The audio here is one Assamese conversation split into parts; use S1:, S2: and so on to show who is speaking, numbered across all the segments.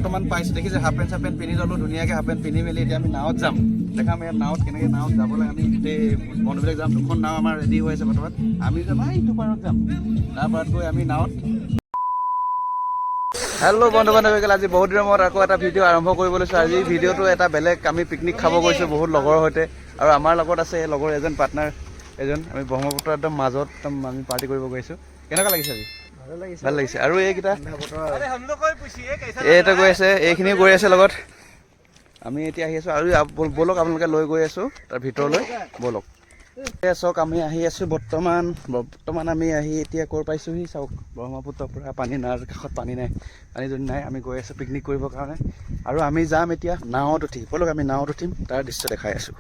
S1: বৰ্তমান পাইছোঁ দেখিছে হাফ পেণ্ট পিন্ধি ল'লোঁ ধুনীয়াকৈ হাফ পেণ্ট পিন্ধি মেলি এতিয়া আমি নাৱত যাম দেখাম ইয়াত নাৱত কেনেকৈ নাৱত যাবলৈ আমি গোটেই বন্ধুবিলাক যাম দুখন নাও আমাৰ ৰেডি হৈ আছে বৰ্তমান আমি যাম ইটো পাৰত যাম তাৰ পাৰত গৈ আমি নাৱত হেল্ল' বন্ধু বান্ধৱীসকল আজি বহুত দিনৰ মূৰত আকৌ এটা ভিডিঅ' আৰম্ভ কৰিব লৈছোঁ আজি ভিডিঅ'টো এটা বেলেগ আমি পিকনিক খাব গৈছোঁ বহুত লগৰ সৈতে আৰু আমাৰ লগত আছে এই লগৰ এজন পাৰ্টনাৰ এজন আমি ব্ৰহ্মপুত্ৰ একদম মাজত একদম আমি পাৰ্টি কৰিব গৈছোঁ কেনেকুৱা লাগিছে আজি ভাল লাগিছে আৰু এইকেইটা এইটো গৈ আছে এইখিনিও গৈ আছে লগত আমি এতিয়া আহি আছোঁ আৰু ব'লক আপোনালোকে লৈ গৈ আছোঁ তাৰ ভিতৰলৈ ব'লক চাওক আমি আহি আছোঁ বৰ্তমান আমি আহি এতিয়া ক'ৰ পাইছোঁহি চাওক ব্ৰহ্মপুত্ৰৰ পৰা পানী নাই কাষত পানী নাই পানী যদি নাই আমি গৈ আছোঁ পিকনিক কৰিবৰ কাৰণে আৰু আমি যাম এতিয়া নাৱত উঠি ব'লক আমি নাৱত উঠিম তাৰ দৃশ্য দেখাই আছোঁ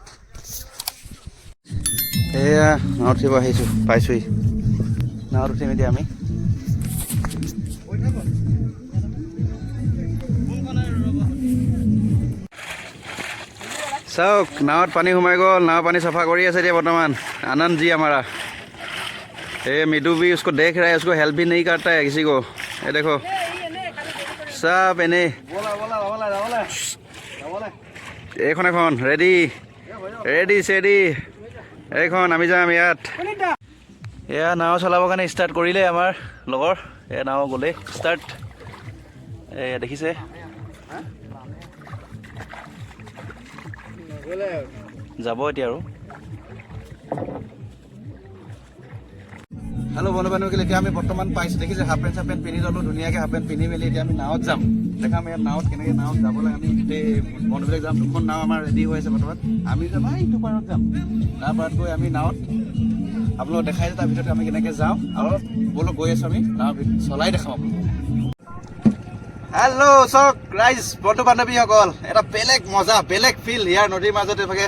S1: এয়া নাৱত উঠিব আহিছোঁ পাইছোঁহি নাৱত উঠিম এতিয়া আমি চাওক নাৱত পানী সোমাই গ'ল নাও পানী চাফা কৰি আছে এতিয়া বৰ্তমান आनंद जी हमारा ये मिडू भी उसको देख रहा है उसको हेल्प भी नहीं करता है किसी को ये देखो सब एने এইখন এখন ৰেডি ৰেডি চেডি এইখন আমি যাম ইয়াত এয়া নাও চলাবৰ কাৰণে ষ্টাৰ্ট কৰিলে আমাৰ লগৰ এয়া নাও গ'লে ষ্টাৰ্ট এয়া দেখিছে যাব এতিয়া আৰু হেল্ল' বন্ধু বান্ধৱীসকল এতিয়া আমি বৰ্তমান পাইছোঁ দেখিছে হাফ পেণ্ট পিন্ধি ল'লোঁ ধুনীয়াকৈ হাফ পেণ্ট পিন্ধি মেলি এতিয়া আমি নাৱত যাম দেখাম ইয়াত নাৱত কেনেকৈ নাৱত যাবলৈ আমি গোটেই বন্ধুবিলাক যাম দুখন নাও আমাৰ ৰেডি হৈ আছে বৰ্তমান আমি যাম ইটো পাৰত যাম তাৰ পাৰত গৈ আমি নাৱত আপোনালোকক দেখাই তাৰ ভিতৰত আমি কেনেকৈ যাওঁ আৰু ব'লক গৈ আছোঁ আমি নাও চলাই দেখাম হেল্ল' চাওক ৰাইজ বন্ধু বান্ধৱীসকল এটা বেলেগ মজা বেলেগ ফিল ইয়াৰ নদীৰ মাজত এইভাগে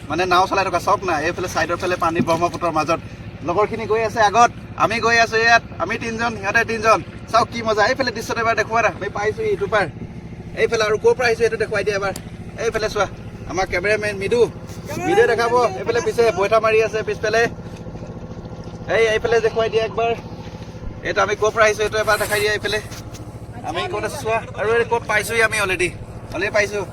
S1: মানে নাও চলাই থকা চাওক না এইফালে ছাইডৰ ফালে পানী ব্ৰহ্মপুত্ৰৰ মাজত লগৰখিনি গৈ আছে আগত আমি গৈ আছোঁ ইয়াত আমি তিনিজন সিহঁতে তিনিজন চাওক কি মজা এইফালে দৃশ্যটো এবাৰ দেখুওৱা না আমি পাইছোঁ ইটো পাৰ এইফালে আৰু ক'ৰ পৰা আহিছোঁ এইটো দেখুৱাই দিয়া এবাৰ এইফালে চোৱা আমাৰ কেমেৰামেন মিডুৱে দেখাব এইফালে পিছে বৈঠা মাৰি আছে পিছফালে এইফালে দেখুৱাই দিয়া একবাৰ এইটো আমি ক'ৰ পৰা আহিছোঁ এইটো এবাৰ দেখাই দিয়া এইফালে আমি ক'ত আছোঁ চোৱা আৰু ক'ত পাইছোঁহি আমি অলৰেডি পাইছোঁ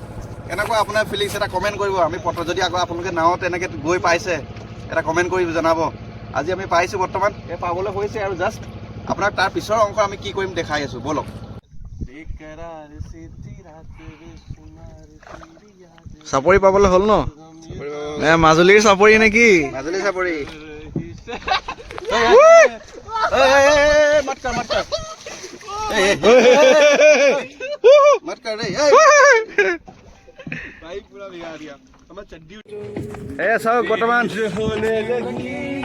S1: কেনেকুৱা আপোনাৰ ফিলিংছ এটা কমেণ্ট কৰিব আমি যদি আকৌ আপোনালোকে নাৱত এনেকৈ গৈ পাইছে এটা কমেণ্ট কৰি জনাব আজি আমি পাইছোঁ বৰ্তমান এই পাবলৈ হৈছে আৰু জাষ্ট আপোনাক তাৰ পিছৰ অংশ আমি কি কৰিম দেখাই আছোঁ ব'লক চাপৰি পাবলৈ হ'ল ন মাজুলীৰ চাপৰি নেকি মাজুলীৰ চাপৰি मत कर रे भाई पूरा बिगाड़ दिया हमें चड्डी চাওক বৰ্তমান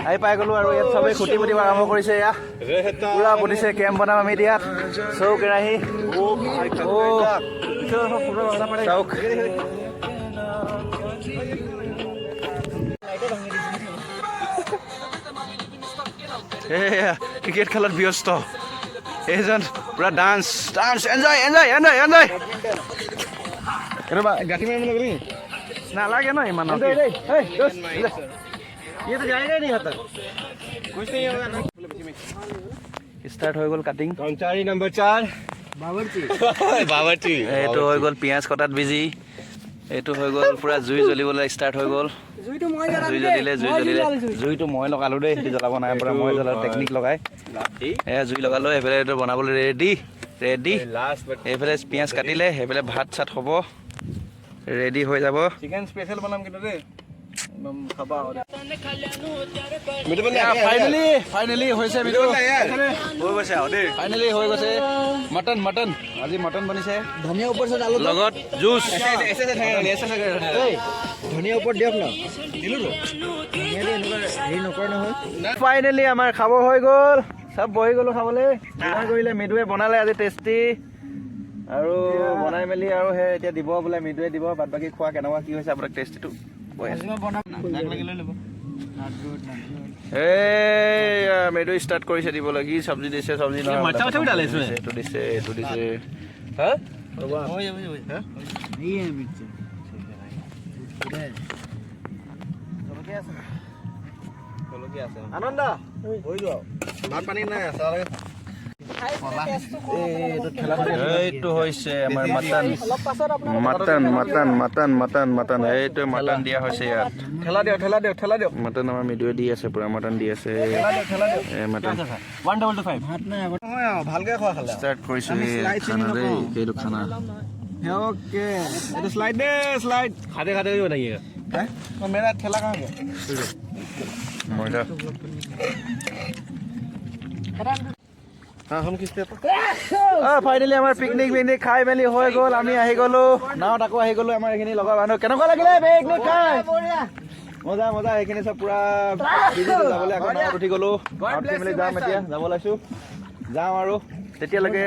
S1: আহি পাই গ'লো আৰু ইয়াত চবেই খুটি পুতিব আৰম্ভ কৰিছে এয়া পুৰা পুতিছে কেম্প বনাম আমি ইয়াত চৌ কেৰাহী চাওক ক্ৰিকেট খেলত ব্যস্ত এইজন পুৰা ডান্স এনজয় গাঠি মাৰিব লাগে নালাগে ন ইমান ষ্টাৰ্ট হৈ গ'ল কাটিং নম্বৰ 4 বাবৰচি এইটো হৈ গ'ল পিঁয়াজ কটাত বিজি এইটো হৈ গ'ল পুৰা জুই জ্বলিবলৈ ষ্টাৰ্ট হৈ গ'ল জুইটো মই লগালোঁ দেই সেইটো জ্বলাব নাই পৰা মই জ্বলালোঁ টেকনিক লগাই জুই লগালোঁ সেইফালে এইটো বনাবলৈ ৰেডি এইফালে পিঁয়াজ কাটিলে সেইফালে ভাত চাত হ'ব ৰেডি হৈ যাব চিকেন স্পেচিয়েল বনাম কিন্তু দেই ফাইনেলি হৈছে মটন আজি মটন বনিছে ধনিয়া ওপৰত লগত জুচ ধনিয়া ওপৰত দিয়ক ন ফাইনেলি আমাৰ খাব হৈ গ'ল চব বহি গ'লো খাবলৈ কৰিলে মিডুৱে বনালে আজি টেষ্টি আৰু বনাই মেলি আৰু সেই এতিয়া দিব বোলে মিডুৱে দিব বাদ বাকী খোৱা কেনেকুৱা কি হৈছে আপোনাক টেষ্টিটো মেডু ষ্টাৰ্ট কৰিছে দিবলৈ কি চব্জি দিছে চব্জি এইটো দিছে আনন্দ ভাত পানী নাই
S2: এইটো হৈছে আমাৰ মাটন এইটো মাটন দিয়া হৈছে ইয়াত মাটন আমাৰ মৃদুৱে দি আছে পুৰা মাটন দি আছে মাটন
S1: ভালকে খোৱা খালে
S2: ষ্টাৰ্ট কৰিছো খানা দেই এইটো খানা
S1: ओके ये स्लाइड दे स्लाइड खाते खाते ही बताइएगा हैं तो मेरा ठेला कहाँ गया
S2: মজা
S1: हाँ हम किसते ফাইনেলি আমাৰ পিকনিক খাই মেলি হৈ গ'ল আমি আহি গ'লো নাওত আকৌ আহি গ'লো আমাৰ এইখিনি লগৰ মানুহ কেনেকুৱা লাগিলে পিকনিক খাই মজা মজা এইখিনি চব পুৰা যাবলৈ আকৌ নাওত উঠি গ'লো নাওত উঠি মেলি যাম এতিয়া যাব ওলাইছো যাম আৰু তেতিয়ালৈকে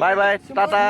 S1: বাই বাই টাটা